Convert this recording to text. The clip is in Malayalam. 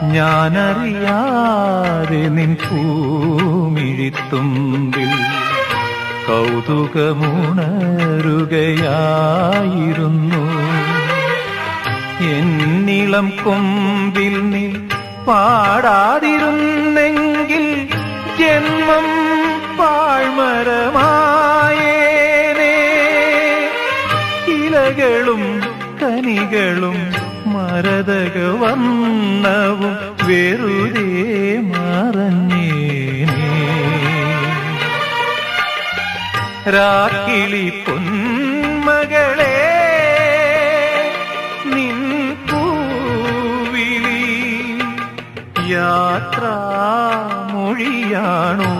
ഞാനറിയാതെ നിൻ പൂമിഴിത്തുമ്പിൽ കൗതുകമുണരുകയായിരുന്നു. എന്നിളം കൊമ്പിൽ നീ പാടാതിരുന്നെങ്കിൽ ജന്മം പാഴ്മരമായേനേ. ഇലകളും കനികളും മരതക വർണ്ണവും വെറുതെ മറഞ്ഞേനേ. രാക്കിളി പൊന്മകളെ നിൻ പൂവിളി യാത്രാമൊഴിയാണോ?